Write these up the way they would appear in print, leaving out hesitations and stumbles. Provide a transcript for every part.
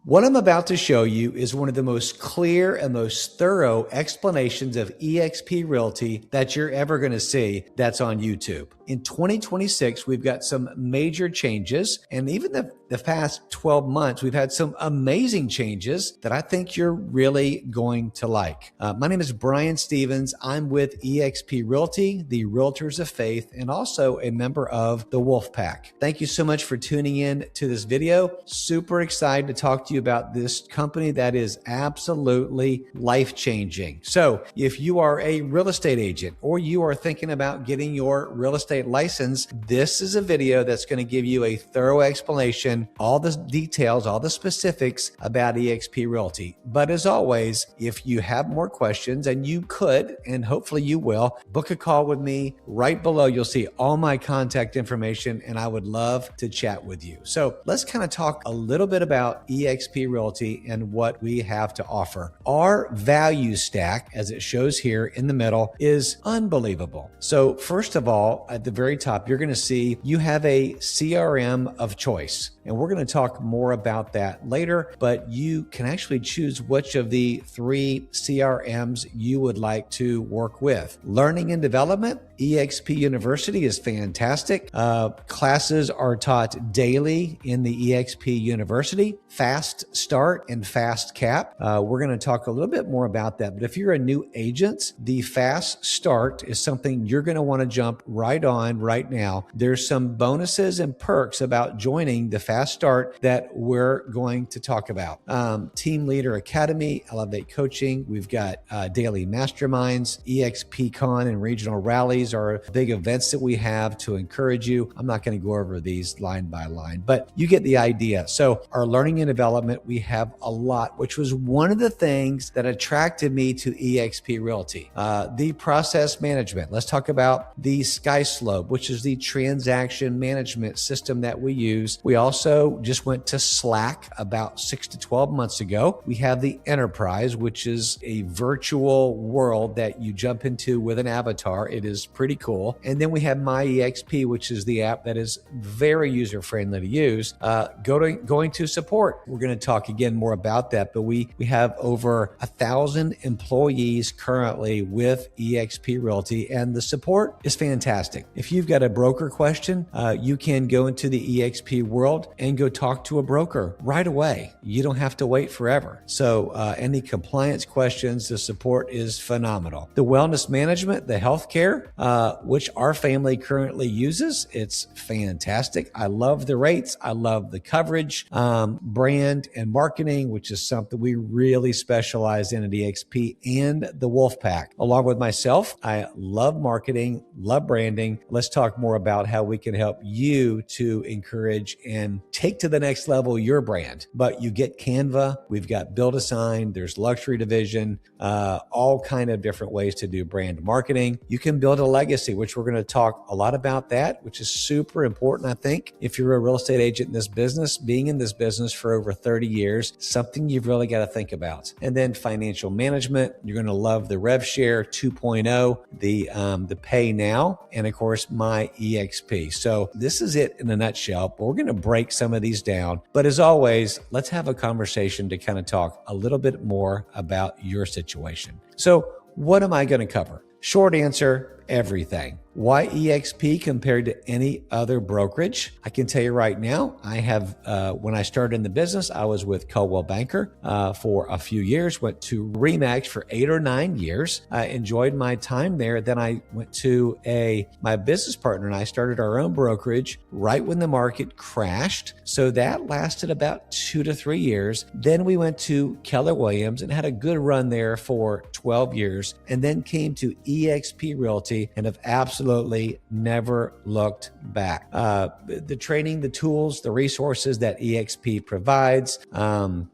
What I'm about to show you is one of the most clear and most thorough explanations of EXP Realty that you're ever going to see that's on YouTube. In 2026, we've got some major changes, and even the past 12 months, we've had some amazing changes that I think you're really going to like. My name is Brian Stevens. I'm with EXP Realty, the Realtors of Faith, and also a member of the Wolf Pack. Thank you so much for tuning in to this video. Super excited to talk to you about this company that is absolutely life-changing. So if you are a real estate agent or you are thinking about getting your real estate license, this is a video that's going to give you a thorough explanation, all the details, all the specifics about EXP Realty. But as always, if you have more questions, and you could, and hopefully you will, book a call with me. Right below, you'll see all my contact information, and I would love to chat with you. So let's kind of talk a little bit about EXP Realty and what we have to offer. Our value stack, as it shows here in the middle, is unbelievable. So first of all, at the very top, you're going to see you have a CRM of choice. And we're going to talk more about that later, but you can actually choose which of the 3 CRMs you would like to work with. Learning and development, EXP University is fantastic. Classes are taught daily in the EXP University. Fast Start and Fast Cap. We're going to talk a little bit more about that, but if you're a new agent, the Fast Start is something you're going to want to jump right on right now. There's some bonuses and perks about joining the Fast Start that we're going to talk about. Team Leader Academy, Elevate Coaching. We've got daily masterminds, EXP Con and regional rallies are big events that we have to encourage you. I'm not going to go over these line by line, but you get the idea. So our learning and development, we have a lot, which was one of the things that attracted me to EXP Realty. The process management. Let's talk about the SkySlope, which is the transaction management system that we use. We also just went to Slack about 6 to 12 months ago. We have the Enterprise, which is a virtual world that you jump into with an avatar. It is pretty cool. And then we have My EXP, which is the app that is very user-friendly to use. Going to support. We're going to talk again more about that, but we have over 1,000 employees currently with EXP Realty, and the support is fantastic. If you've got a broker question, you can go into the EXP world and go talk to a broker right away. You don't have to wait forever. So any compliance questions, the support is phenomenal. The wellness management, the healthcare, which our family currently uses, it's fantastic. I love the rates. I love the coverage, brand and marketing, which is something we really specialize in at EXP, and the Wolf Pack. Along with myself, I love marketing, love branding. Let's talk more about how we can help you to encourage and take to the next level your brand. But you get Canva, we've got Build a Sign, there's luxury division, all kind of different ways to do brand marketing. You can build a legacy, which we're going to talk a lot about that, which is super important. I think if you're a real estate agent in this business, being in this business for over 30 years, something you've really got to think about. And then financial management, you're going to love the Rev Share 2.0, the Pay Now, and of course, My EXP. So this is it in a nutshell, but we're going to break some of these down. But as always, let's have a conversation to kind of talk a little bit more about your situation. So what am I going to cover? Short answer, everything. Why EXP compared to any other brokerage? I can tell you right now, I have, when I started in the business, I was with Coldwell Banker for a few years, went to RE/MAX for 8 or 9 years. I enjoyed my time there. Then I went to my business partner and I started our own brokerage right when the market crashed. So that lasted about 2 to 3 years. Then we went to Keller Williams and had a good run there for 12 years, and then came to EXP Realty and have absolutely never looked back. The training, the tools, the resources that EXP provides,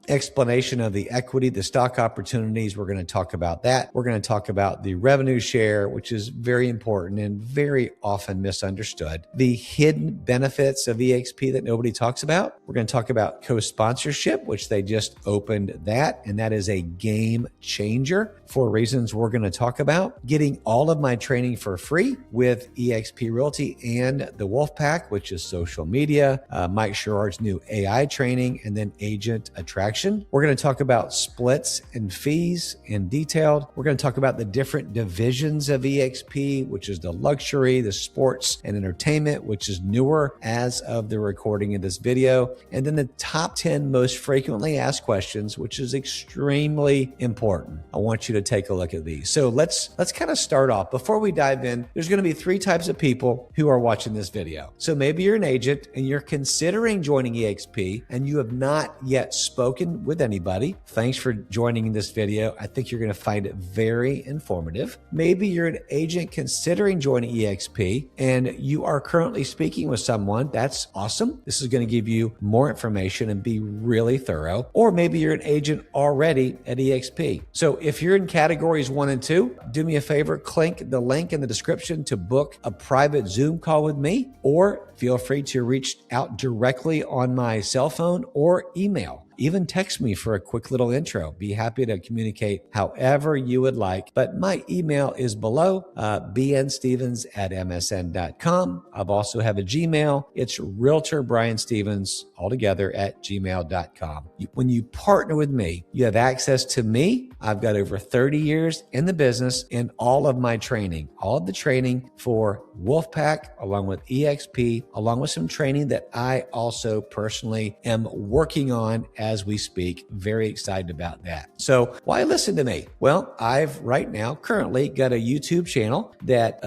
explanation of the equity, the stock opportunities. We're going to talk about that. We're going to talk about the revenue share, which is very important and very often misunderstood. The hidden benefits of EXP that nobody talks about. We're going to talk about co-sponsorship, which they just opened that, and that is a game changer for reasons we're going to talk about. Getting all of my training training for free with EXP Realty and the Wolfpack, which is social media, Mike Sherrard's new AI training, and then agent attraction. We're going to talk about splits and fees in detail. We're going to talk about the different divisions of EXP, which is the luxury, the sports and entertainment, which is newer as of the recording of this video, and then the top 10 most frequently asked questions, which is extremely important. I want you to take a look at these. So let's kind of start off. Before we dive in, there's going to be three types of people who are watching this video. So maybe you're an agent and you're considering joining EXP and you have not yet spoken with anybody. Thanks for joining this video. I think you're going to find it very informative. Maybe you're an agent considering joining EXP and you are currently speaking with someone. That's awesome. This is going to give you more information and be really thorough. Or maybe you're an agent already at EXP. So if you're in categories 1 and 2, do me a favor, click the link in the description to book a private Zoom call with me, or feel free to reach out directly on my cell phone or email. Even text me for a quick little intro. Be happy to communicate however you would like. But my email is below, bnstevens@msn.com. I've also have a Gmail. It's Realtor Brian Stevens, altogether @gmail.com. When you partner with me, you have access to me. I've got over 30 years in the business and all of my training, all of the training for Wolfpack, along with EXP, along with some training that I also personally am working on as we speak. Very excited about that. So why listen to me? Well, I've right now currently got a YouTube channel that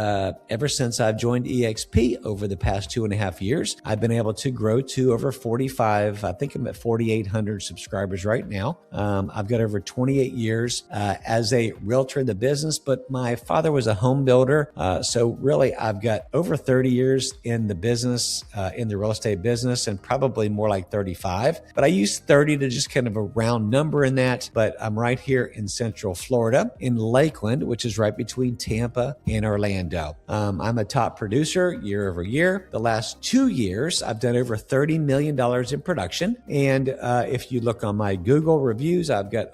ever since I've joined EXP over the past 2.5 years, I've been able to grow to over 45. I think I'm at 4,800 subscribers right now. I've got over 28 years as a realtor in the business, but my father was a home builder. So really I've got over 30 years in the business, in the real estate business, and probably more like 35. But I use 30 to just kind of a round number in that. But I'm right here in Central Florida, in Lakeland, which is right between Tampa and Orlando. I'm a top producer year over year. The last 2 years, I've done over $30 million in production. And if you look on my Google reviews, I've got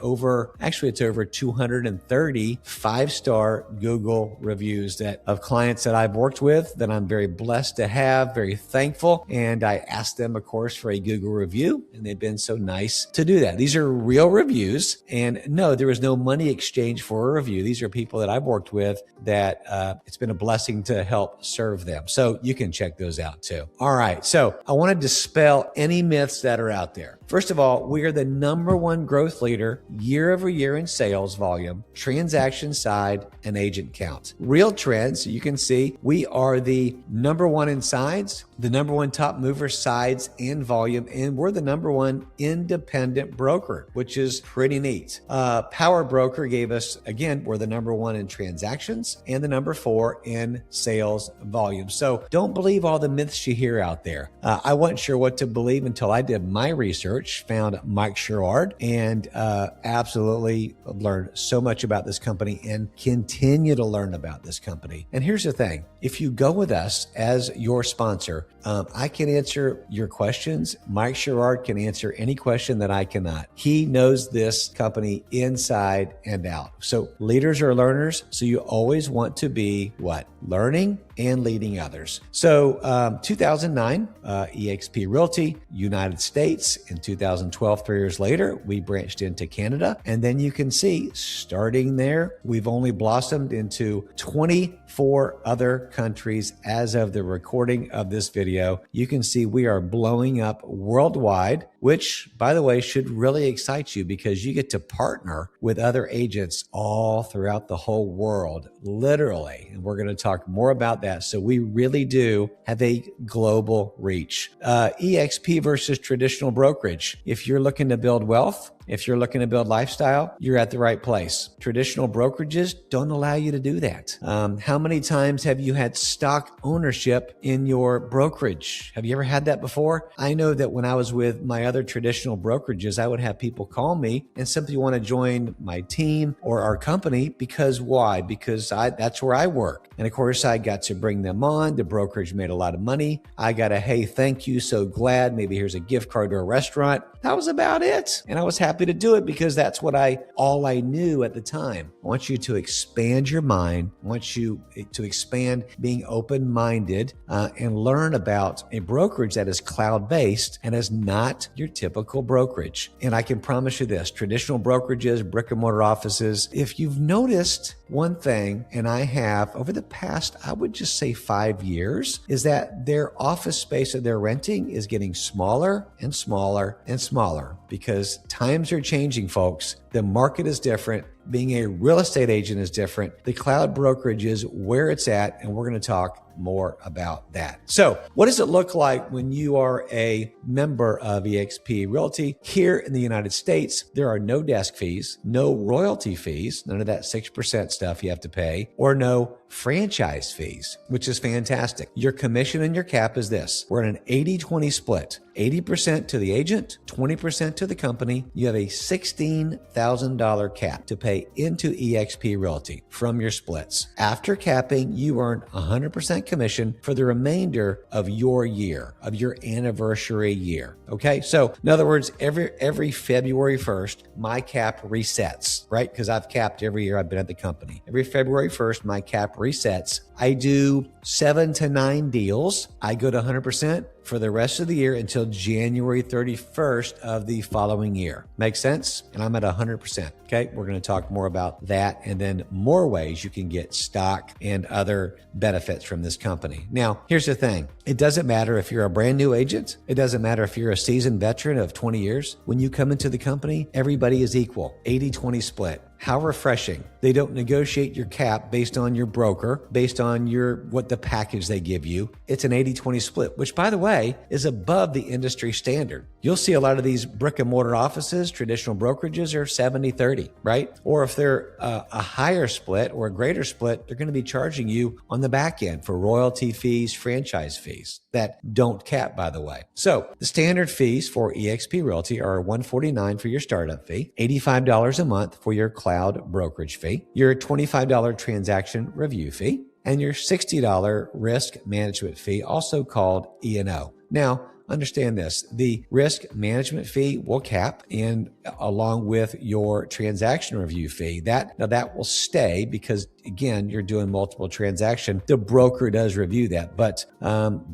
it's over 230 5-star Google reviews of clients that I've worked with that I'm very blessed to have, very thankful. And I asked them, of course, for a Google review, and they've been so nice to do that. These are real reviews, and no, there is no money exchange for a review. These are people that I've worked with that it's been a blessing to help serve them. So you can check those out too. All right. So I want to dispel any myths that are out there. First of all, we are the #1 growth leader year over year in sales volume, transaction side, and agent count. Real trends, you can see we are the #1 in sides, the #1 top mover sides and volume, and we're the #1 independent broker, which is pretty neat. Power Broker gave us, again, we're the #1 in transactions and the #4 in sales volume. So don't believe all the myths you hear out there. I wasn't sure what to believe until I did my research, found Mike Sherrard, and absolutely learned so much about this company and continue to learn about this company. And here's the thing. If you go with us as your sponsor, I can answer your questions. Mike Sherrard can answer any question that I cannot. He knows this company inside and out. So leaders are learners. So you always want to be what? Learning and leading others. So 2009, EXP Realty, United States. In 2012, 3 years later, we branched into Canada. And then you can see, starting there, we've only blossomed into 24 other countries as of the recording of this video. You can see we are blowing up worldwide, which, by the way, should really excite you because you get to partner with other agents all throughout the whole world, literally. And we're going to talk more about that. So we really do have a global reach. EXP versus traditional brokerage. If you're looking to build wealth, if you're looking to build lifestyle, you're at the right place. Traditional brokerages don't allow you to do that. How many times have you had stock ownership in your brokerage? Have you ever had that before? I know that when I was with my other traditional brokerages, I would have people call me and simply want to join my team or our company because why? Because that's where I work. And of course, I got to bring them on. The brokerage made a lot of money. I got a, hey, thank you, so glad. Maybe here's a gift card to a restaurant. That was about it. And I was happy to do it because that's what all I knew at the time. I want you to expand your mind. I want you to expand being open-minded and learn about a brokerage that is cloud-based and is not your typical brokerage. And I can promise you this, traditional brokerages, brick and mortar offices, if you've noticed one thing, and I have over the past, I would just say 5 years, is that their office space that they're renting is getting smaller and smaller and smaller because times are changing, folks. The market is different. Being a real estate agent is different. The cloud brokerage is where it's at, and we're going to talk more about that. So what does it look like when you are a member of EXP Realty? Here in the United States, there are no desk fees, no royalty fees, none of that 6% stuff you have to pay, or no franchise fees, which is fantastic. Your commission and your cap is this. We're in an 80-20 split. 80% to the agent, 20% to the company. You have a $16,000 cap to pay into EXP Realty from your splits. After capping, you earn 100% commission for the remainder of your year, of your anniversary year. Okay. So in other words, every February 1st, my cap resets, right? Because I've capped every year I've been at the company. Every February 1st, my cap resets. I do 7 to 9 deals. I go to 100% for the rest of the year until January 31st of the following year. Makes sense? And I'm at 100%. Okay. We're going to talk more about that and then more ways you can get stock and other benefits from this company. Now, here's the thing. It doesn't matter if you're a brand new agent. It doesn't matter if you're a seasoned veteran of 20 years. When you come into the company, everybody is equal. 80-20 split. How refreshing. They don't negotiate your cap based on your broker, based on what the package they give you. It's an 80-20 split, which by the way, is above the industry standard. You'll see a lot of these brick and mortar offices, traditional brokerages are 70-30, right? Or if they're a higher split or a greater split, they're going to be charging you on the back end for royalty fees, franchise fees that don't cap, by the way. So the standard fees for EXP Realty are $149 for your startup fee, $85 a month for your cloud brokerage fee, your $25 transaction review fee, and your $60 risk management fee, also called E&O. Now, understand this, the risk management fee will cap and along with your transaction review fee. That will stay because again, you're doing multiple transactions. The broker does review that, but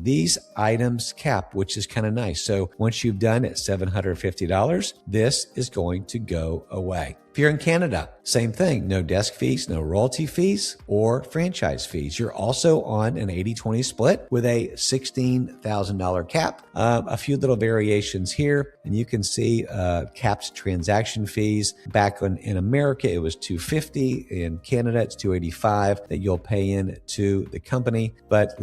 these items cap, which is kind of nice. So once you've done it, $750, this is going to go away. If you're in Canada, same thing, no desk fees, no royalty fees or franchise fees. You're also on an 80-20 split with a $16,000 cap. A few little variations here, and you can see capped transaction fees. Back in America, it was $250. In Canada, it's $285 that you'll pay in to the company. But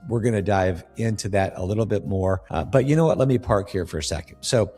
we're going to dive into that a little bit more. But you know what? Let me park here for a second. So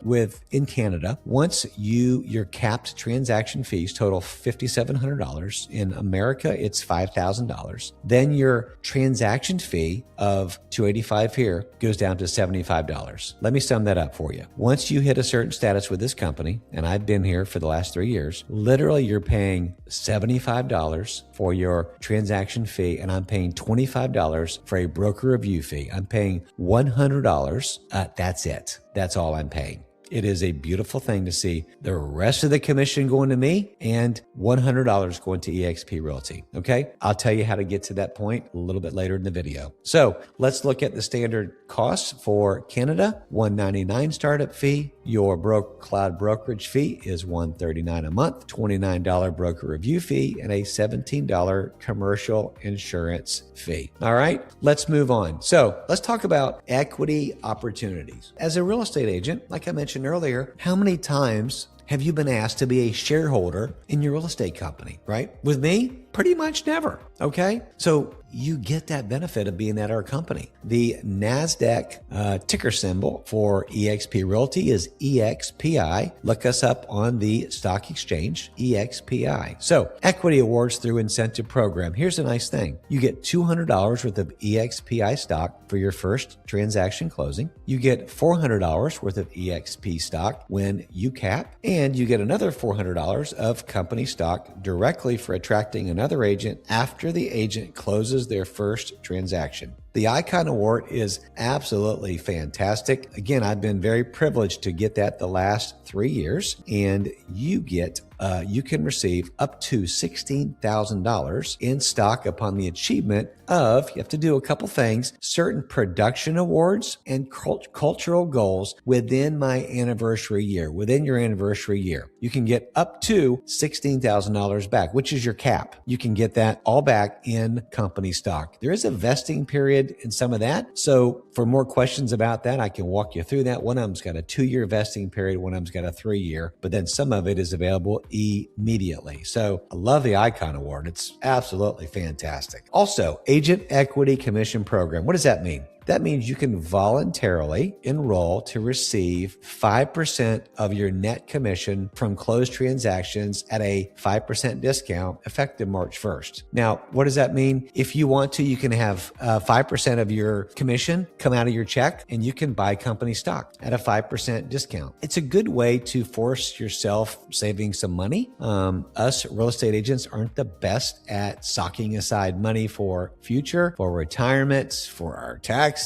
in Canada, once your capped transaction fees total $5,700. In America, it's $5,000. Then your transaction fee of $285 here goes down to $75. Let me sum that up for you. Once you hit a certain status with this company, and I've been here for the last 3 years, literally you're paying $75 for your transaction fee, and I'm paying $25 for a broker review fee. I'm paying $100. That's it. That's all I'm paying. It is a beautiful thing to see the rest of the commission going to me and $100 going to EXP Realty. Okay. I'll tell you how to get to that point a little bit later in the video. So let's look at the standard costs for Canada. $199 startup fee. Your cloud brokerage fee is $139 a month, $29 broker review fee, and a $17 commercial insurance fee. All right, let's move on. So let's talk about equity opportunities. As a real estate agent, like I mentioned earlier, how many times have you been asked to be a shareholder in your real estate company, right? With me, Pretty much never. Okay. So you get that benefit of being at our company. The NASDAQ ticker symbol for EXP Realty is EXPI. Look us up on the stock exchange, EXPI. So equity awards through incentive program. Here's a nice thing. You get $200 worth of EXPI stock for your first transaction closing. You get $400 worth of EXP stock when you cap, and you get another $400 of company stock directly for attracting another agent after the agent closes their first transaction. The Icon Award is absolutely fantastic. Again, I've been very privileged to get that the last 3 years, and you can receive up to $16,000 in stock upon the achievement of, you have to do a couple things, certain production awards and cultural goals within my anniversary year. Within your anniversary year, you can get up to $16,000 back, which is your cap. You can get that all back in company stock. There is a vesting period in some of that. So for more questions about that, I can walk you through that. One of them's got a 2-year vesting period. One of them's got a 3-year, but then some of it is available immediately. So I love the Icon Award. It's absolutely fantastic. Also, Agent Equity Commission Program. What does that mean? That means you can voluntarily enroll to receive 5% of your net commission from closed transactions at a 5% discount effective March 1st. Now, what does that mean? If you want to, you can have 5% of your commission come out of your check and you can buy company stock at a 5% discount. It's a good way to force yourself saving some money. Us real estate agents aren't the best at socking aside money for future, for retirements, for our taxes.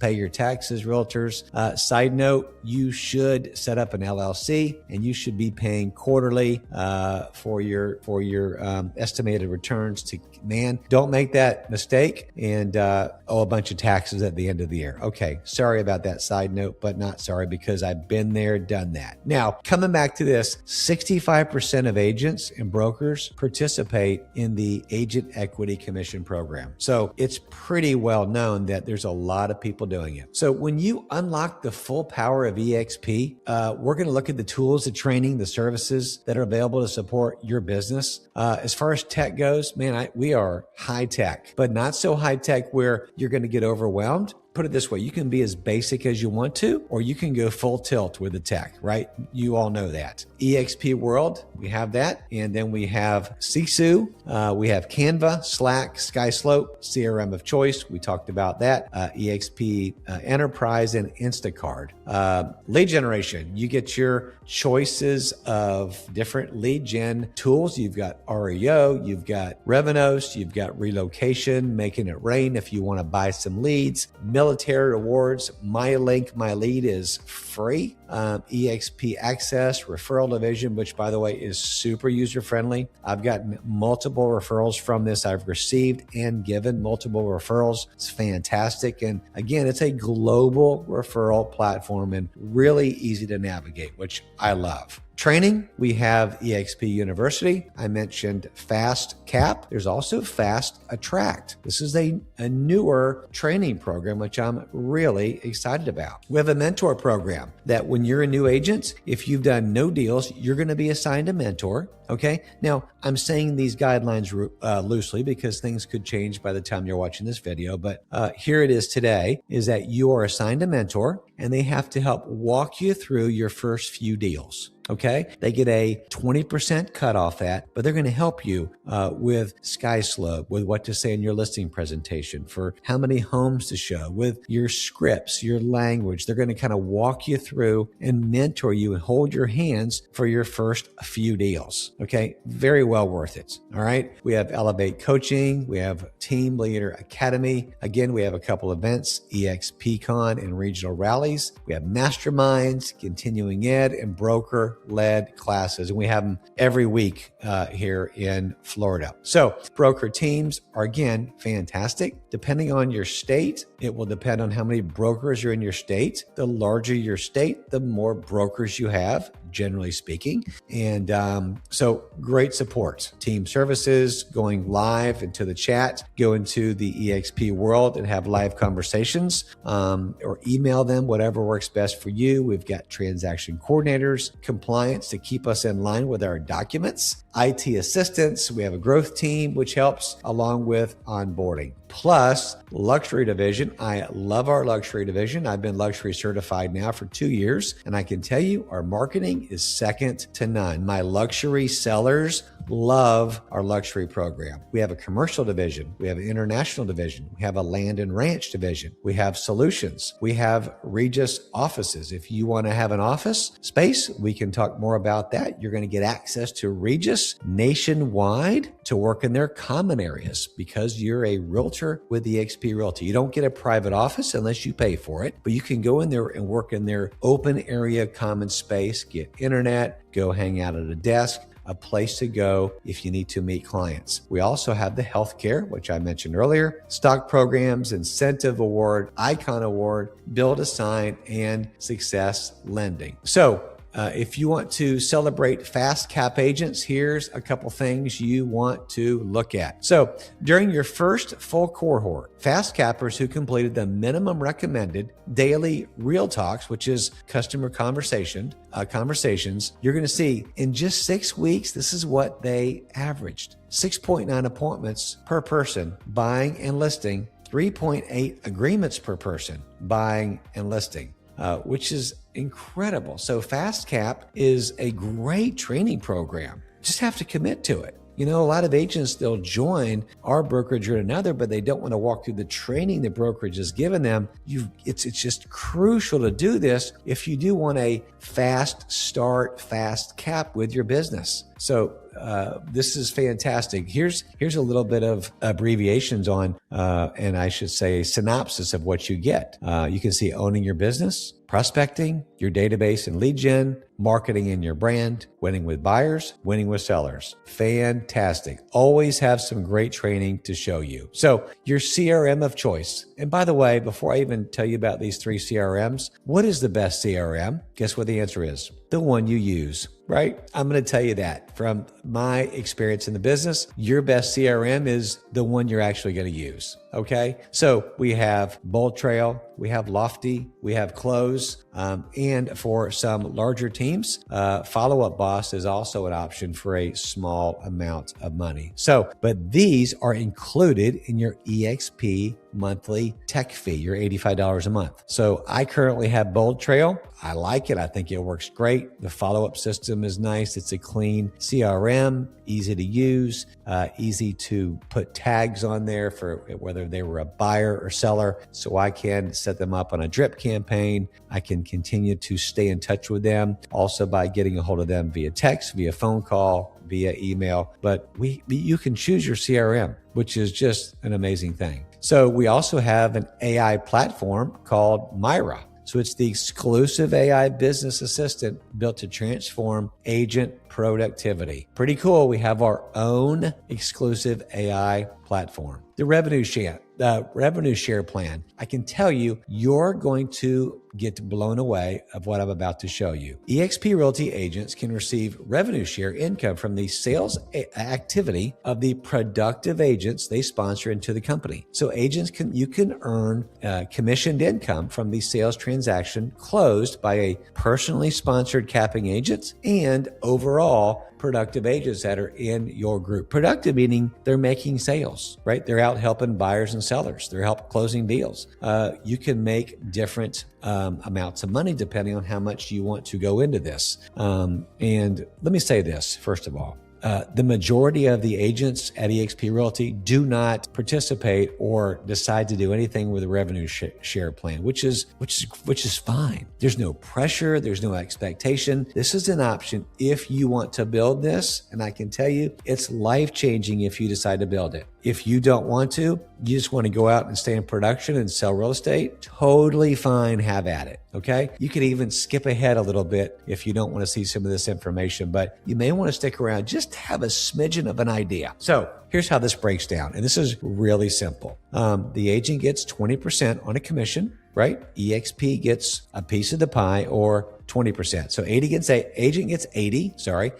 Pay your taxes, realtors. Side note, you should set up an LLC and you should be paying quarterly for your estimated returns. Don't make that mistake and owe a bunch of taxes at the end of the year. Okay, sorry about that side note, but not sorry because I've been there, done that. Now, coming back to this, 65% of agents and brokers participate in the Agent Equity Commission Program. So it's pretty well known that there's a lot of people doing it. So when you unlock the full power of EXP, we're going to look at the tools, the training, the services that are available to support your business. As far as tech goes, man, we are high tech, but not so high tech where you're going to get overwhelmed. Put it this way, you can be as basic as you want to, or you can go full tilt with the tech, right? You all know that. EXP World, we have that. And then we have Sisu, we have Canva, Slack, SkySlope, CRM of choice. We talked about that. EXP Enterprise and Instacard. Lead generation, you get your choices of different lead gen tools. You've got REO, you've got Revenos, you've got relocation, making it rain if you want to buy some leads. Military rewards, my link, my lead is free. EXP Access, referral division, which by the way is super user friendly. I've gotten multiple referrals from this. I've received and given multiple referrals. It's fantastic. And again, it's a global referral platform and really easy to navigate, which I love. Training, we have EXP University. I mentioned Fast Cap. There's also Fast Attract. This is a newer training program, which I'm really excited about. We have a mentor program that when you're a new agent, if you've done no deals, you're going to be assigned a mentor. Okay. Now, I'm saying these guidelines loosely because things could change by the time you're watching this video. But here it is today, is that you are assigned a mentor and they have to help walk you through your first few deals. Okay. They get a 20% cut off that, but they're going to help you with SkySlope, with what to say in your listing presentation, for how many homes to show, with your scripts, your language. They're going to kind of walk you through and mentor you and hold your hands for your first few deals. Okay. Very well worth it. All right. We have Elevate Coaching. We have Team Leader Academy. Again, we have a couple events, EXPCon and regional rallies. We have masterminds, continuing ed, and broker-led classes. And we have them every week here in Florida. So broker teams are, again, fantastic. Depending on your state, it will depend on how many brokers are in your state. The larger your state, the more brokers you have. generally speaking. And so great support. Team services, going live into the chat, go into the EXP world and have live conversations, or email them, whatever works best for you. We've got transaction coordinators, compliance to keep us in line with our documents, IT assistance. We have a growth team, which helps along with onboarding. Plus, luxury division. I love our luxury division. I've been luxury certified now for 2 years, and I can tell you our marketing is second to none. My luxury sellers love our luxury program. We have a commercial division. We have an international division. We have a land and ranch division. We have solutions. We have Regus offices. If you want to have an office space, we can talk more about that. You're going to get access to Regus nationwide to work in their common areas because you're a realtor with EXP Realty. You don't get a private office unless you pay for it, but you can go in there and work in their open area common space, get internet, go hang out at a desk, a place to go if you need to meet clients. We also have the healthcare, which I mentioned earlier, stock programs, incentive award, icon award, build a sign, and success lending. So if you want to celebrate fast cap agents, here's a couple things you want to look at. So during your first full cohort, fast cappers who completed the minimum recommended daily real talks, which is customer conversations, you're going to see in just 6 weeks, this is what they averaged. 6.9 appointments per person buying and listing, 3.8 agreements per person buying and listing. Which is incredible. So Fast Cap is a great training program. Just have to commit to it. You know, a lot of agents, they'll join our brokerage or another, but they don't want to walk through the training the brokerage has given them. It's just crucial to do this if you do want a fast start, fast cap with your business. So this is fantastic. Here's a little bit of abbreviations on, and I should say a synopsis of what you get. You can see owning your business, prospecting, your database and lead gen, marketing in your brand, winning with buyers, winning with sellers. Fantastic. Always have some great training to show you. So your CRM of choice. And by the way, before I even tell you about these 3 CRMs, what is the best CRM? Guess what the answer is? The one you use, right? I'm going to tell you that from my experience in the business, your best CRM is the one you're actually going to use. Okay. So we have Bold Trail, we have Lofty, we have Close, and for some larger teams, Follow Up Boss is also an option for a small amount of money. So, but these are included in your EXP monthly tech fee, your $85 a month. So I currently have Bold Trail. I like it. I think it works great. The follow-up system is nice. It's a clean CRM, easy to use, easy to put tags on there for whether they were a buyer or seller. So I can set them up on a drip campaign. I can continue to stay in touch with them also by getting a hold of them via text, via phone call, via email. But you can choose your CRM, which is just an amazing thing. So we also have an AI platform called Myra. So it's the exclusive AI business assistant built to transform agent productivity. Pretty cool. We have our own exclusive AI platform. The revenue share plan. I can tell you, you're going to get blown away of what I'm about to show you. EXP Realty agents can receive revenue share income from the sales activity of the productive agents they sponsor into the company. So you can earn commissioned income from the sales transaction closed by a personally sponsored capping agent and overall productive agents that are in your group. Productive meaning they're making sales, right? They're out helping buyers and sellers. They're helping closing deals. You can make different amounts of money depending on how much you want to go into this. And let me say this, first of all. The majority of the agents at EXP Realty do not participate or decide to do anything with a revenue share plan, which is fine. There's no pressure. There's no expectation. This is an option if you want to build this. And I can tell you it's life-changing if you decide to build it. If you don't want to, you just want to go out and stay in production and sell real estate, totally fine, have at it, okay? You could even skip ahead a little bit if you don't want to see some of this information, but you may want to stick around just to have a smidgen of an idea. So here's how this breaks down, and this is really simple. The agent gets 20% on a commission, right? EXP gets a piece of the pie, or 20%. So agent gets 80,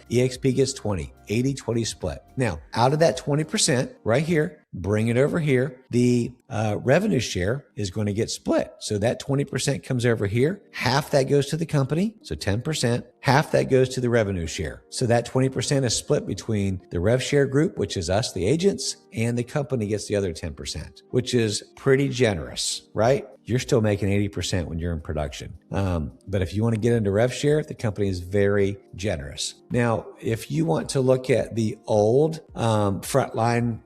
EXP gets 20, 80-20 split. Now, out of that 20% right here, bring it over here, the revenue share is going to get split. So that 20% comes over here. Half that goes to the company, so 10%. Half that goes to the revenue share. So that 20% is split between the rev share group, which is us, the agents, and the company gets the other 10%, which is pretty generous, right? You're still making 80% when you're in production. But if you want to get into rev share, the company is very generous. Now, if you want to look at the old frontline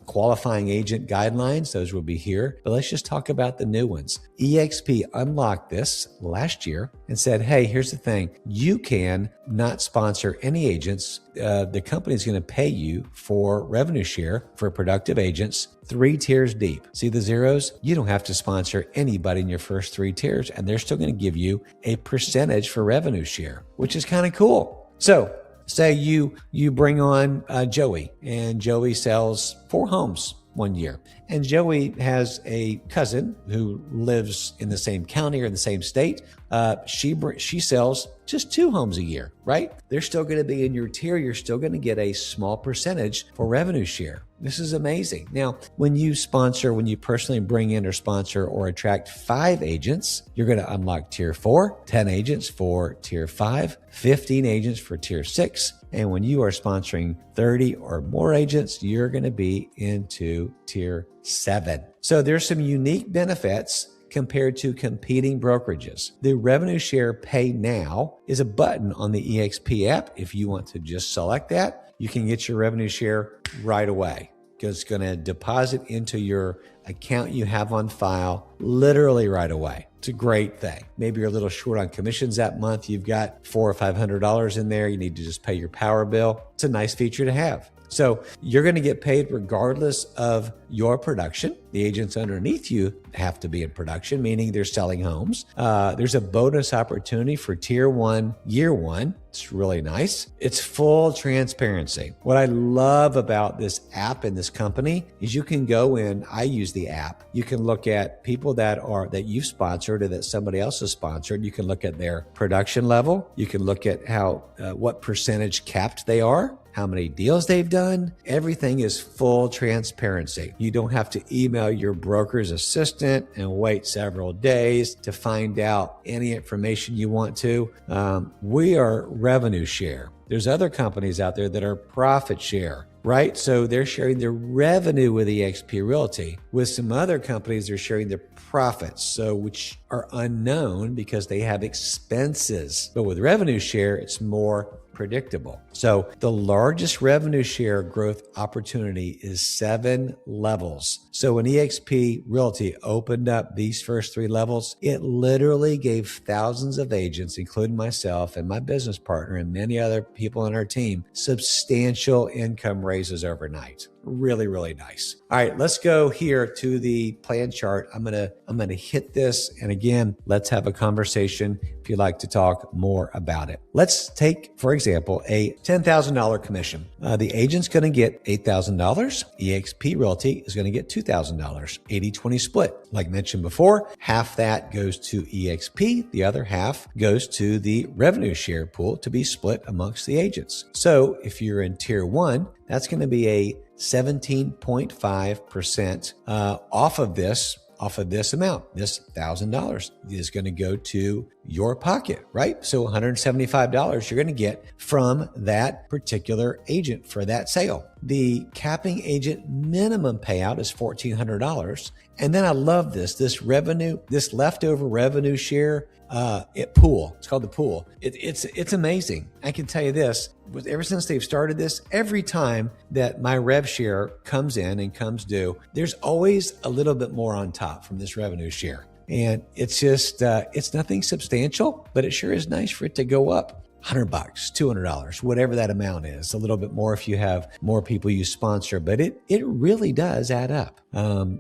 qualifying agent guidelines, those will be here. But let's just talk about the new ones. EXP unlocked this last year and said, hey, here's the thing. You can not sponsor any agents. The company is going to pay you for revenue share for productive agents 3 tiers deep. See the zeros? You don't have to sponsor anybody in your first 3 tiers, and they're still going to give you a percentage for revenue share, which is kind of cool. So say you bring on Joey, and Joey sells 4 homes one year. And Joey has a cousin who lives in the same county or in the same state. She sells just 2 homes a year, right? They're still going to be in your tier. You're still going to get a small percentage for revenue share. This is amazing. Now, when you personally bring in or sponsor or attract 5 agents, you're going to unlock tier 4, 10 agents for tier 5, 15 agents for tier 6. And when you are sponsoring 30 or more agents, you're going to be into tier 7. So there's some unique benefits compared to competing brokerages. The revenue share pay now is a button on the EXP app. If you want to just select that, you can get your revenue share right away, because it's going to deposit into your account you have on file literally right away. It's a great thing. Maybe you're a little short on commissions that month. You've got $400 or $500 in there. You need to just pay your power bill. It's a nice feature to have. So you're going to get paid regardless of your production. The agents underneath you have to be in production, meaning they're selling homes. There's a bonus opportunity for tier 1, year 1. It's really nice. It's full transparency. What I love about this app and this company is you can go in, I use the app. You can look at people that you've sponsored or that somebody else has sponsored. You can look at their production level. You can look at what percentage capped they are, how many deals they've done. Everything is full transparency. You don't have to email your broker's assistant and wait several days to find out any information you want to. We are revenue share. There's other companies out there that are profit share, right? So they're sharing their revenue with eXp Realty. With some other companies, they're sharing their profits, which are unknown because they have expenses. But with revenue share, it's more predictable. So the largest revenue share growth opportunity is 7 levels. So when eXp Realty opened up these first 3 levels, it literally gave thousands of agents, including myself and my business partner and many other people on our team, substantial income raises overnight. Really, really nice. All right, let's go here to the plan chart. I'm gonna hit this, and again, let's have a conversation if you'd like to talk more about it. Let's take, for example, a $10,000 commission. The agent's going to get $8,000. eXp Realty is going to get $2,000. 80-20 split. Like mentioned before, half that goes to eXp. The other half goes to the revenue share pool to be split amongst the agents. So if you're in tier 1, that's going to be a 17.5% off of this amount. This $1,000 is going to go to your pocket, right? So $175 you're going to get from that particular agent for that sale. The capping agent minimum payout is $1,400. And then I love this leftover revenue share pool. It's called the pool. It's amazing. I can tell you this, ever since they've started this, every time that my rev share comes in and comes due, there's always a little bit more on top from this revenue share. And it's just, it's nothing substantial, but it sure is nice for it to go up. $100, $200, whatever that amount is, a little bit more if you have more people you sponsor, but it really does add up.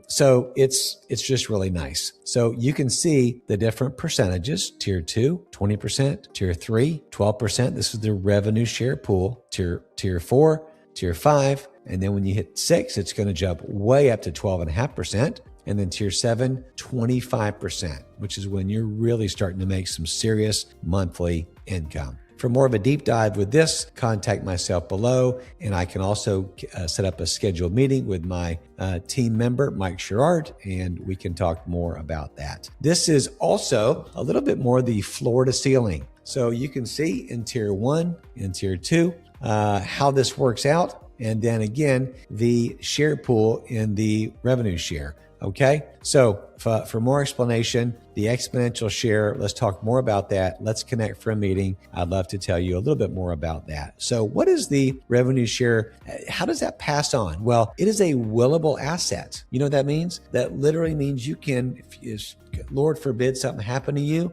So it's just really nice. So you can see the different percentages: tier 2, 20%, tier 3, 12%. This is the revenue share pool, tier 4, tier 5. And then when you hit 6, it's going to jump way up to 12.5%. And then tier 7, 25%, which is when you're really starting to make some serious monthly income. For more of a deep dive with this, contact myself below, and I can also set up a scheduled meeting with my team member, Mike Sherrard, and we can talk more about that. This is also a little bit more the floor to ceiling. So you can see in tier 1 and tier 2 how this works out. And then again, the share pool in the revenue share. Okay, so for more explanation, the exponential share, let's talk more about that. Let's connect for a meeting. I'd love to tell you a little bit more about that. So what is the revenue share? How does that pass on? Well, it is a willable asset. You know what that means? That literally means you can, if Lord forbid something happened to you,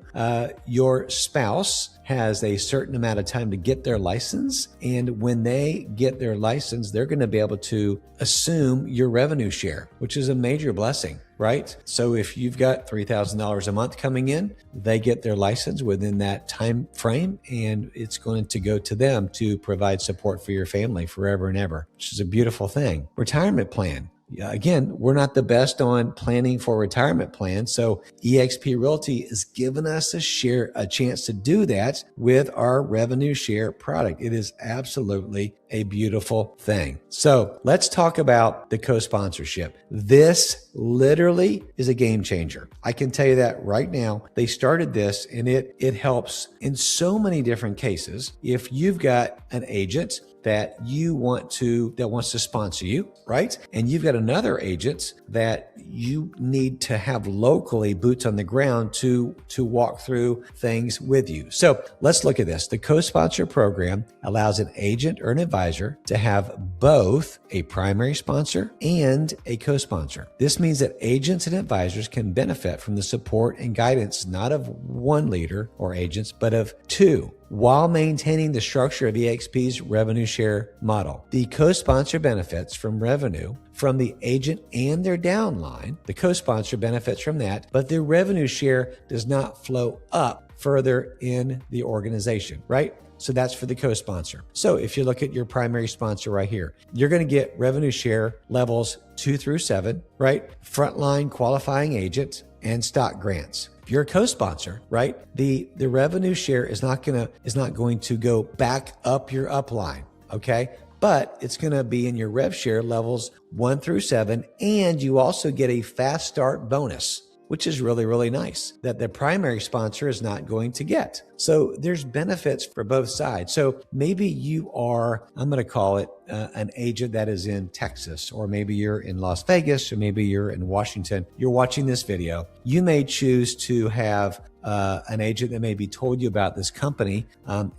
your spouse has a certain amount of time to get their license. And when they get their license, they're going to be able to assume your revenue share, which is a major blessing, right? So if you've got $3,000 a month coming in, they get their license within that time frame, and it's going to go to them to provide support for your family forever and ever, which is a beautiful thing. Retirement plan. Again, we're not the best on planning for retirement plans. So EXP Realty is giving us a chance to do that with our revenue share product. It is absolutely a beautiful thing. So let's talk about the co-sponsorship. This literally is a game changer. I can tell you that right now. They started this and it helps in so many different cases. If you've got an agent that wants to sponsor you, right? And you've got another agent that you need to have locally boots on the ground to walk through things with you. So let's look at this. The co-sponsor program allows an agent or an advisor to have both a primary sponsor and a co-sponsor. This means that agents and advisors can benefit from the support and guidance not of one leader or agents, but of two, while maintaining the structure of EXP's revenue share model. The co-sponsor benefits from revenue from the agent and their downline. The co-sponsor benefits from that, but their revenue share does not flow up further in the organization, right? So that's for the co-sponsor. So if you look at your primary sponsor right here, you're going to get revenue share levels 2 through 7, right? Frontline qualifying agent and stock grants. If you're a co-sponsor, right? The revenue share is not going to go back up your upline, okay? But it's going to be in your rev share levels 1 through 7, and you also get a fast start bonus, which is really, really nice that the primary sponsor is not going to get. So there's benefits for both sides. So maybe you are, I'm going to call it an agent that is in Texas, or maybe you're in Las Vegas, or maybe you're in Washington. You're watching this video. You may choose to have an agent that maybe told you about this company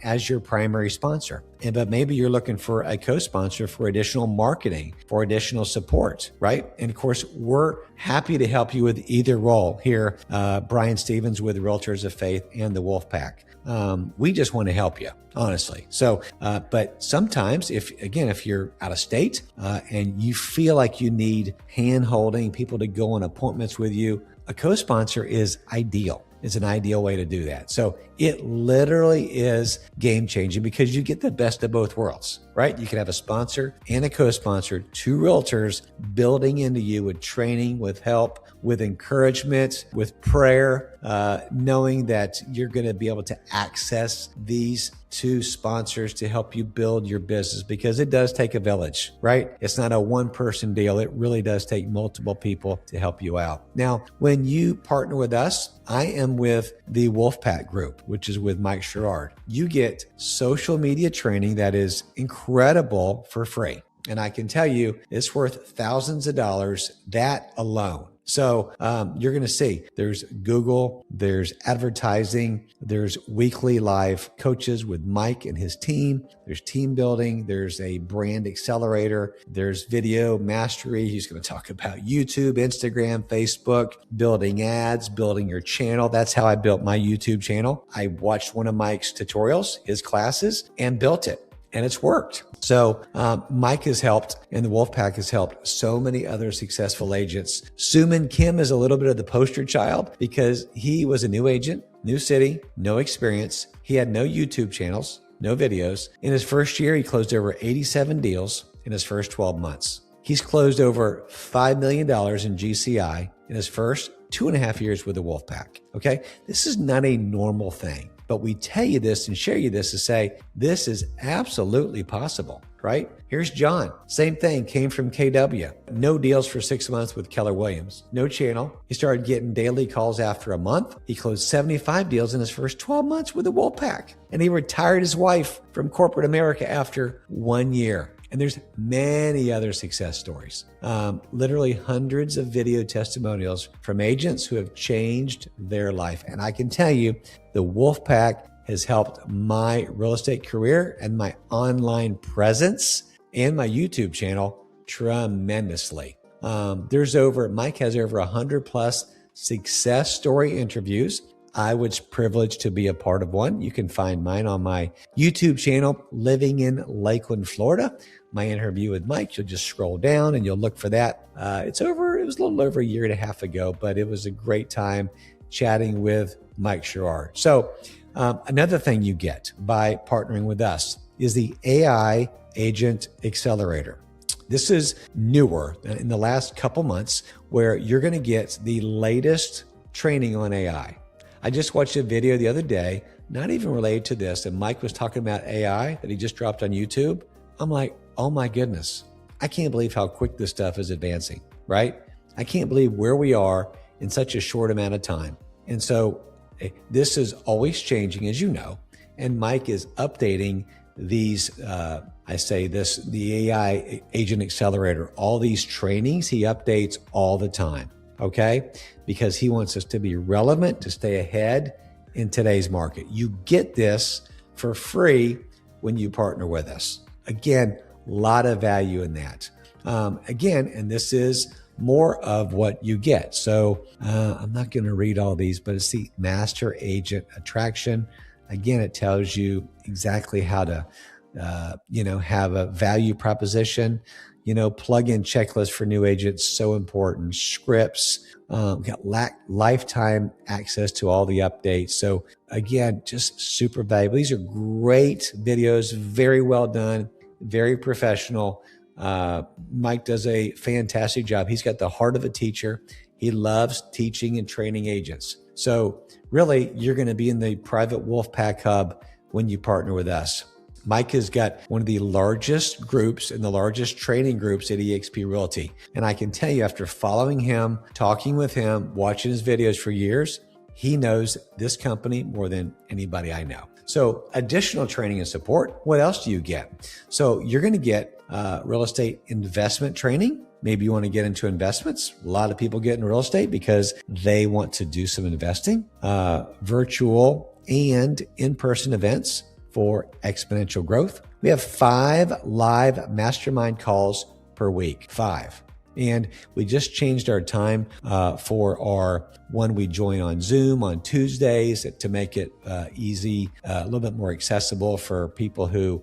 as your primary sponsor. But maybe you're looking for a co-sponsor for additional marketing, for additional support, right? And of course, we're happy to help you with either role here. Brian Stevens with Realtors of Faith and the Wolf Pack. We just want to help you, honestly. So, but sometimes if you're out of state and you feel like you need hand holding, people to go on appointments with you, a co-sponsor is ideal. It's an ideal way to do that. So it literally is game changing because you get the best of both worlds, right? You can have a sponsor and a co-sponsor, two realtors building into you with training, with help, with encouragement, with prayer, knowing that you're going to be able to access these two sponsors to help you build your business, because it does take a village, right? It's not a one-person deal. It really does take multiple people to help you out. Now, when you partner with us, I am with the Wolfpack group, which is with Mike Sherrard. You get social media training that is incredible for free. And I can tell you it's worth thousands of dollars, that alone. So you're going to see there's Google, there's advertising, there's weekly live coaches with Mike and his team, there's team building, there's a brand accelerator, there's video mastery. He's going to talk about YouTube, Instagram, Facebook, building ads, building your channel. That's how I built my YouTube channel. I watched one of Mike's tutorials, his classes, and built it. And it's worked. So Mike has helped, and the Wolfpack has helped so many other successful agents. Suman Kim is a little bit of the poster child because he was a new agent, new city, no experience. He had no YouTube channels, no videos. In his first year, he closed over 87 deals in his first 12 months. He's closed over $5 million in GCI in his first 2.5 years with the Wolfpack. Okay. This is not a normal thing, but we tell you this and share you this to say, this is absolutely possible, right? Here's John. Same thing, came from KW. No deals for 6 months with Keller Williams. No channel. He started getting daily calls after a month. He closed 75 deals in his first 12 months with the Wolfpack. And he retired his wife from corporate America after 1 year. And there's many other success stories. Literally hundreds of video testimonials from agents who have changed their life. And I can tell you, the Wolfpack has helped my real estate career and my online presence and my YouTube channel tremendously. Mike has over 100 plus success story interviews. I was privileged to be a part of one. You can find mine on my YouTube channel, Living in Lakeland, Florida. My interview with Mike, you'll just scroll down and you'll look for that. It was a little over 1.5 years ago, but it was a great time chatting with Mike Sherrard. So another thing you get by partnering with us is the AI Agent Accelerator. This is newer in the last couple months where you're going to get the latest training on AI. I just watched a video the other day, not even related to this, and Mike was talking about AI that he just dropped on YouTube. I'm like, oh my goodness, I can't believe how quick this stuff is advancing, right? I can't believe where we are in such a short amount of time. And so this is always changing, as you know, and Mike is updating these, the AI Agent Accelerator, all these trainings he updates all the time. Okay? Because he wants us to be relevant, to stay ahead in today's market. You get this for free when you partner with us. Again, a lot of value in that. And this is more of what you get. So I'm not going to read all these, but it's the Master Agent Attraction. Again, it tells you exactly how to, have a value proposition. Plug-in checklist for new agents, so important. Scripts, got lifetime access to all the updates. So again, just super valuable. These are great videos, very well done, very professional. Mike does a fantastic job. He's got the heart of a teacher. He loves teaching and training agents. So really, you're going to be in the private Wolfpack hub when you partner with us. Mike has got one of the largest groups and the largest training groups at EXP Realty. And I can tell you, after following him, talking with him, watching his videos for years, he knows this company more than anybody I know. So additional training and support, what else do you get? So you're going to get real estate investment training. Maybe you want to get into investments. A lot of people get in real estate because they want to do some investing, virtual and in-person events for exponential growth. We have 5 live mastermind calls per week, 5. And we just changed our time for our one we join on Zoom on Tuesdays to make it easy, a little bit more accessible for people who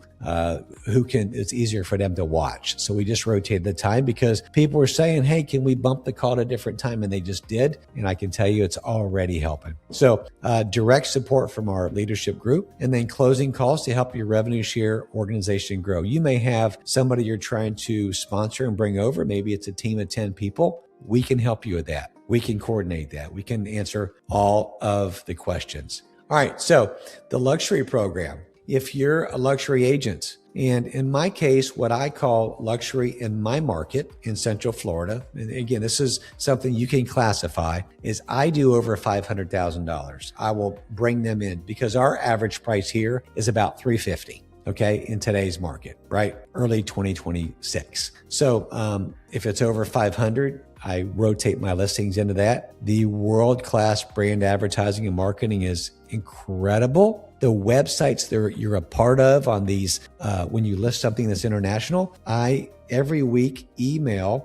can, it's easier for them to watch. So we just rotated the time because people were saying, hey, can we bump the call to a different time? And they just did. And I can tell you it's already helping. So direct support from our leadership group, and then closing calls to help your revenue share organization grow. You may have somebody you're trying to sponsor and bring over. Maybe it's a team of 10 people. We can help you with that. We can coordinate that. We can answer all of the questions. All right. So the luxury program, if you're a luxury agent, and in my case, what I call luxury in my market in Central Florida, and again, this is something you can classify, is I do over $500,000. I will bring them in because our average price here is about $350,000. Okay, in today's market, right? Early 2026. So if it's over 500, I rotate my listings into that. The world-class brand advertising and marketing is incredible. The websites that you're a part of on these, when you list something that's international, I every week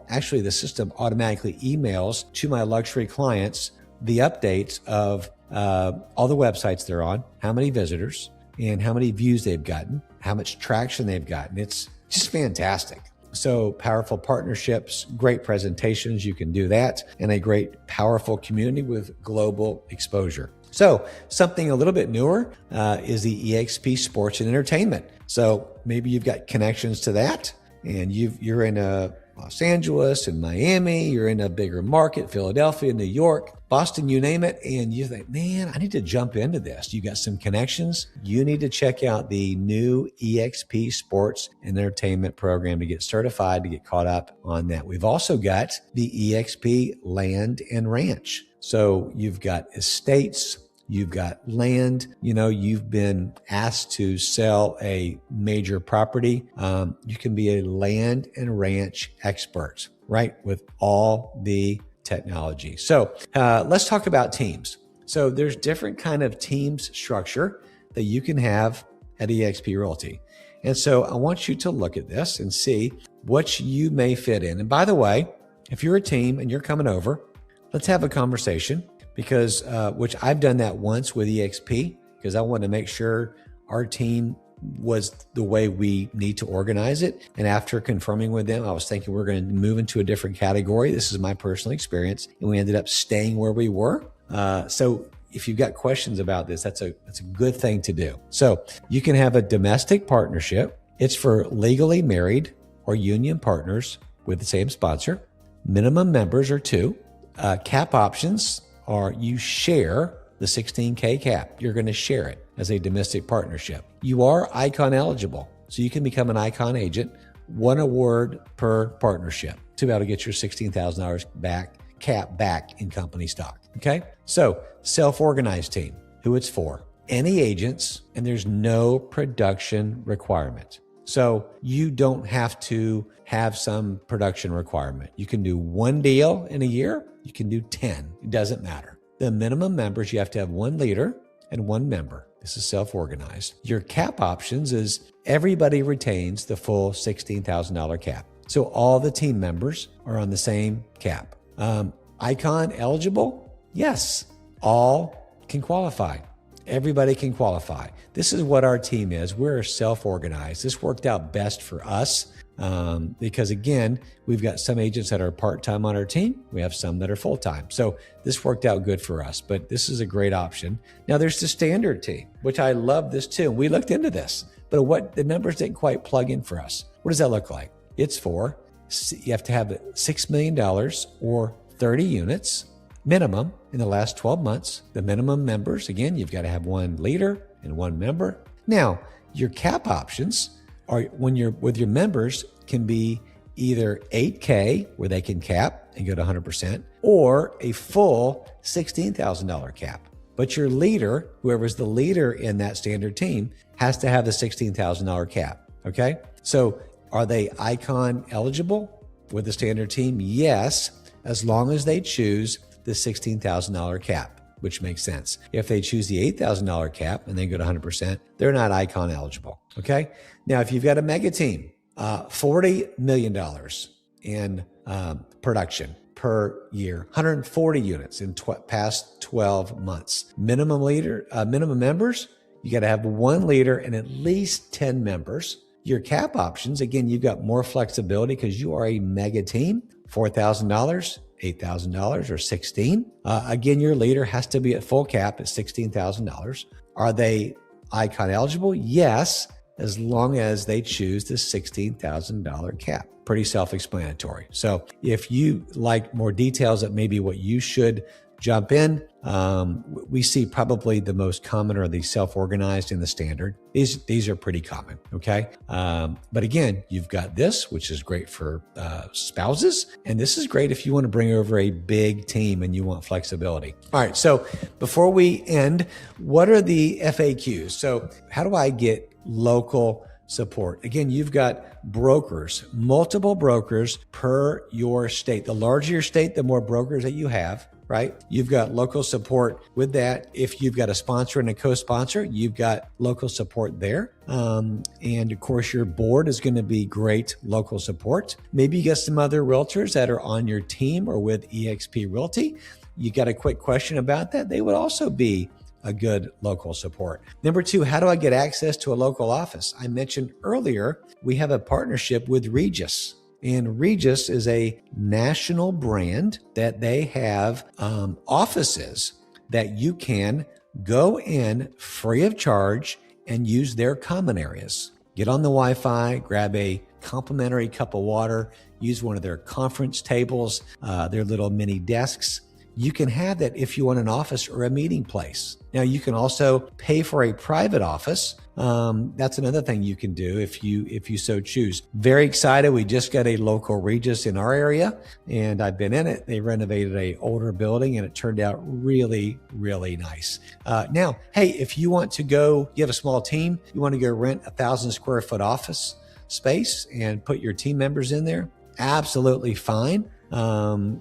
actually the system automatically emails to my luxury clients the updates of all the websites they're on, how many visitors, and how many views they've gotten, how much traction they've gotten. It's just fantastic. So powerful partnerships, great presentations, you can do that, and a great, powerful community with global exposure. So something a little bit newer is the EXP Sports and Entertainment. So maybe you've got connections to that, and you're in a Los Angeles and Miami, you're in a bigger market, Philadelphia, New York, Boston, you name it, and you think, man, I need to jump into this. You got some connections. You need to check out the new EXP Sports and Entertainment program to get certified, to get caught up on that. We've also got the EXP Land and Ranch. So you've got estates, you've got land, you've been asked to sell a major property. You can be a land and ranch expert, right? With all the technology. So let's talk about teams. So there's different kind of teams structure that you can have at EXP Realty. And so I want you to look at this and see what you may fit in. And by the way, if you're a team and you're coming over, let's have a conversation, because which I've done that once with EXP, because I want to make sure our team was the way we need to organize it. And after confirming with them, I was thinking we're going to move into a different category. This is my personal experience. And we ended up staying where we were. So if you've got questions about this, that's a good thing to do. So you can have a domestic partnership. It's for legally married or union partners with the same sponsor. Minimum members are 2. Cap options are you share the 16K cap. You're going to share it as a domestic partnership. You are ICON eligible, so you can become an ICON agent. 1 award per partnership to be able to get your $16,000 back in company stock. Okay. So self-organized team, who it's for, any agents, and there's no production requirement. So you don't have to have some production requirement. You can do 1 deal in a year. You can do 10. It doesn't matter. The minimum members, you have to have 1 leader and 1 member. This is self-organized. Your cap options is everybody retains the full $16,000 cap. So all the team members are on the same cap. ICON eligible? Yes, all can qualify. Everybody can qualify. This is what our team is. We're self-organized. This worked out best for us because, again, we've got some agents that are part-time on our team. We have some that are full-time. So this worked out good for us, but this is a great option. Now, there's the standard team, which I love this too. We looked into this, but what the numbers didn't quite plug in for us. What does that look like? It's for, you have to have $6 million or 30 units minimum in the last 12 months. The minimum members, again, you've got to have 1 leader and 1 member. Now, your cap options are, when you're with your members, can be either 8K, where they can cap and go to 100%, or a full $16,000 cap. But your leader, whoever's the leader in that standard team, has to have the $16,000 cap. Okay. So are they ICON eligible with the standard team? Yes, as long as they choose the $16,000 cap, which makes sense. If they choose the $8,000 cap and then go to 100%, they're not ICON eligible. Okay. Now, if you've got a mega team, $40 million in production per year, 140 units in past 12 months. Minimum members, you got to have 1 leader and at least 10 members. Your cap options, again, you've got more flexibility because you are a mega team. $4,000, $8,000, or $16,000. Again, your leader has to be at full cap at $16,000. Are they ICON eligible? Yes, as long as they choose the $16,000 cap. Pretty self-explanatory. So if you like more details that maybe what you should jump in, we see probably the most common are the self-organized and the standard. These are pretty common, okay? But again, you've got this, which is great for spouses, and this is great if you want to bring over a big team and you want flexibility. All right, so before we end, what are the FAQs? So how do I get local support? Again, you've got brokers, multiple brokers per your state. The larger your state, the more brokers that you have, right? You've got local support with that. If you've got a sponsor and a co-sponsor, you've got local support there. And of course, your board is going to be great local support. Maybe you got some other realtors that are on your team or with EXP Realty. You got a quick question about that. They would also be a good local support. Number 2, how do I get access to a local office? I mentioned earlier, we have a partnership with Regus. And Regus is a national brand that they have offices that you can go in free of charge and use their common areas. get on the Wi-Fi, grab a complimentary cup of water, use one of their conference tables, their little mini desks. You can have that if you want an office or a meeting place. Now, you can also pay for a private office. That's another thing you can do if you so choose. Very excited. We just got a local Regis in our area, and I've been in it. They renovated a older building, and it turned out really, really nice. Now, hey, if you want to go, you have a small team, you want to go rent 1,000 square foot office space and put your team members in there, absolutely fine. And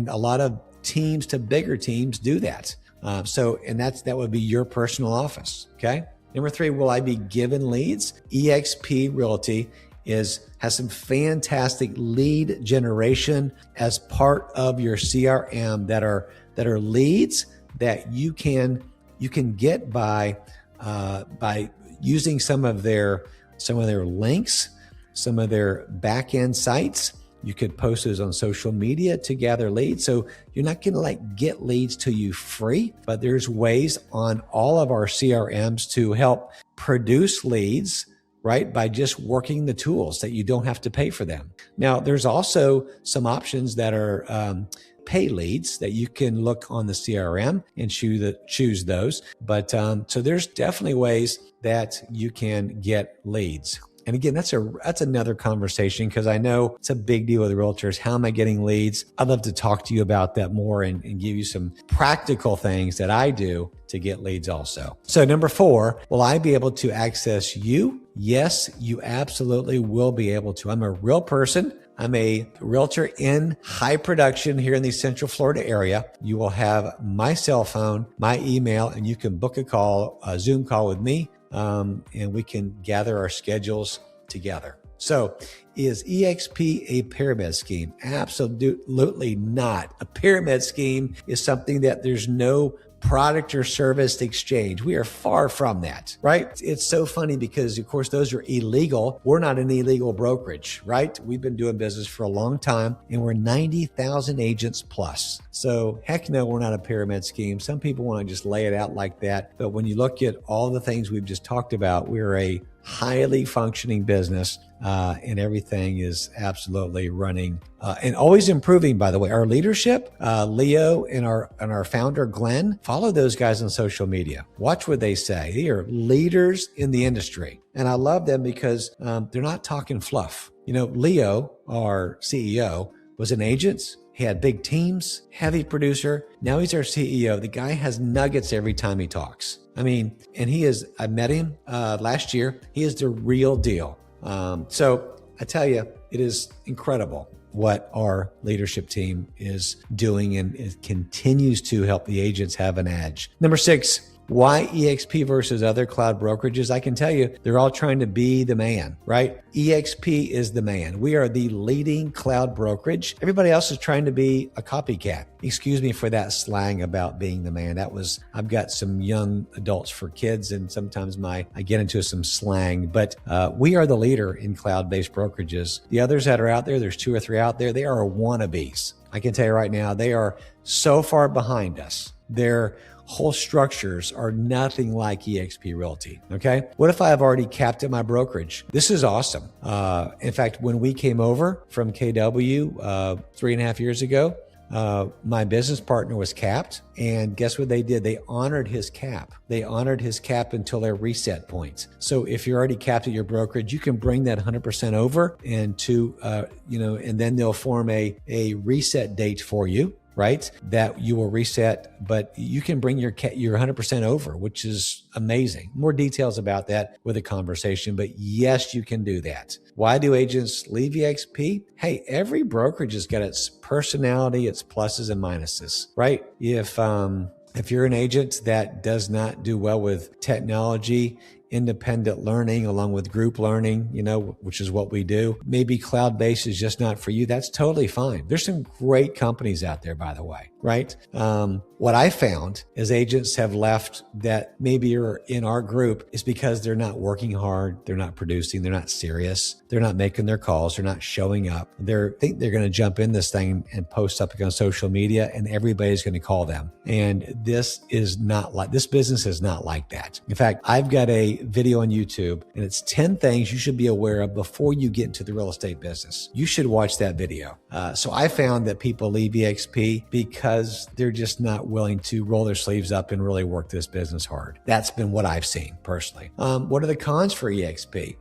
a lot of teams to bigger teams do that. And that would be your personal office. Okay. Number 3, will I be given leads? EXP Realty has some fantastic lead generation as part of your CRM that are leads that you can get by using some of their links, some of their back end sites. You could post those on social media to gather leads. So you're not going to get leads to you free, but there's ways on all of our CRMs to help produce leads, right? By just working the tools that you don't have to pay for them. Now, there's also some options that are pay leads that you can look on the CRM and choose those. But so there's definitely ways that you can get leads. And again, that's another conversation, because I know it's a big deal with realtors. How am I getting leads? I'd love to talk to you about that more and give you some practical things that I do to get leads also. So number 4, will I be able to access you? Yes, you absolutely will be able to. I'm a real person. I'm a realtor in high production here in the Central Florida area. You will have my cell phone, my email, and you can book a Zoom call with me. And we can gather our schedules together. So is EXP a pyramid scheme? Absolutely not. A pyramid scheme is something that there's no product or service exchange. We are far from that, right? It's so funny because, of course, those are illegal. We're not an illegal brokerage, right? We've been doing business for a long time, and we're 90,000 agents plus. So heck no, we're not a pyramid scheme. Some people want to just lay it out like that. But when you look at all the things we've just talked about, we're a highly functioning business, and everything is absolutely running and always improving. By the way, our leadership, Leo and our founder Glenn, follow those guys on social media. Watch what they say. They are leaders in the industry, and I love them because they're not talking fluff. Leo, our CEO, was an agent. He had big teams, heavy producer. Now he's our CEO. The guy has nuggets every time he talks. I met him last year. He is the real deal. So I tell you, it is incredible what our leadership team is doing, and it continues to help the agents have an edge. Number 6, why EXP versus other cloud brokerages? I can tell you, they're all trying to be the man, right? EXP is the man. We are the leading cloud brokerage. Everybody else is trying to be a copycat. Excuse me for that slang about being the man. I've got some young adults for kids, and sometimes I get into some slang, but we are the leader in cloud-based brokerages. The others that are out there, there's 2 or 3 out there, they are wannabes. I can tell you right now, they are so far behind us. Their whole structures are nothing like EXP Realty. Okay. What if I have already capped at my brokerage? This is awesome. In fact, when we came over from KW 3.5 years ago, my business partner was capped, and guess what they did? They honored his cap. They honored his cap until their reset points. So if you're already capped at your brokerage, you can bring that 100% over and and then they'll form a reset date for you, right? That you will reset, but you can bring your 100% over, which is amazing. More details about that with a conversation, but yes, you can do that. Why do agents leave EXP? Hey, every brokerage has got its personality, its pluses and minuses, right? If you're an agent that does not do well with technology, independent learning along with group learning, which is what we do, maybe cloud-based is just not for you. That's totally fine. There's some great companies out there, by the way, right? What I found is agents have left that maybe are in our group is because they're not working hard. They're not producing. They're not serious. They're not making their calls. They're not showing up. They think they're going to jump in this thing and post something on social media and everybody's going to call them. And this business is not like that. In fact, I've got a video on YouTube, and it's 10 things you should be aware of before you get into the real estate business. You should watch that video. So I found that people leave EXP because they're just not willing to roll their sleeves up and really work this business hard. That's been what I've seen personally. What are the cons for EXP?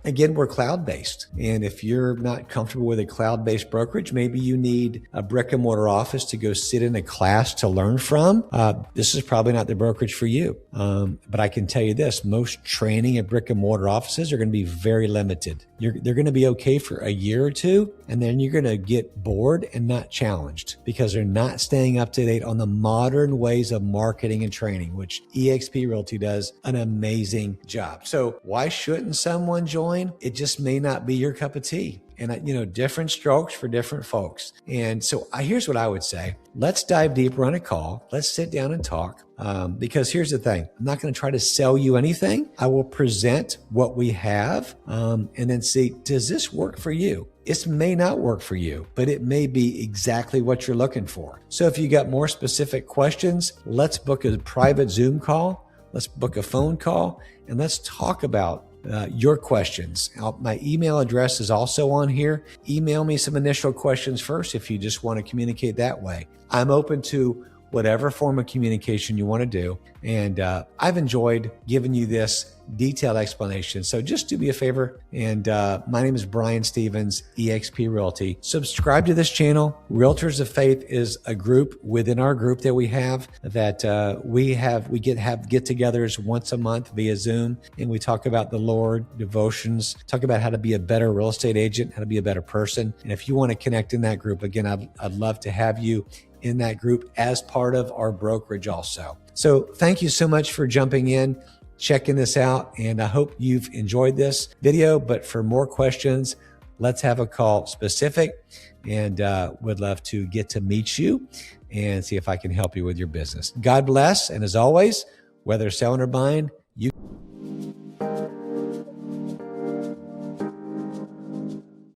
Again, we're cloud-based. And if you're not comfortable with a cloud-based brokerage, maybe you need a brick and mortar office to go sit in a class to learn from. This is probably not the brokerage for you. But I can tell you this, most training at brick and mortar offices are going to be very limited. They're going to be okay for a year or two, and then you're going to get bored and not challenged because they're not staying up to date on the modern ways of marketing and training, which EXP Realty does an amazing job. So why shouldn't someone join? It just may not be your cup of tea. And, different strokes for different folks. And so here's what I would say. Let's dive deeper on a call. Let's sit down and talk. Because here's the thing. I'm not going to try to sell you anything. I will present what we have and then see, does this work for you? It may not work for you, but it may be exactly what you're looking for. So if you got more specific questions, let's book a private Zoom call. Let's book a phone call and let's talk about your questions. My email address is also on here. Email me some initial questions first if you just want to communicate that way. I'm open to whatever form of communication you want to do. And I've enjoyed giving you this detailed explanation. So just do me a favor. And my name is Brian Stevens, EXP Realty. Subscribe to this channel. Realtors of Faith is a group within our group that we have we have get-togethers once a month via Zoom. And we talk about the Lord, devotions, talk about how to be a better real estate agent, how to be a better person. And if you want to connect in that group, again, I'd love to have you in that group as part of our brokerage also. So thank you so much for jumping in, checking this out, and I hope you've enjoyed this video. But for more questions, let's have a call specific, and would love to get to meet you and see if I can help you with your business. God bless, and as always, whether selling or buying,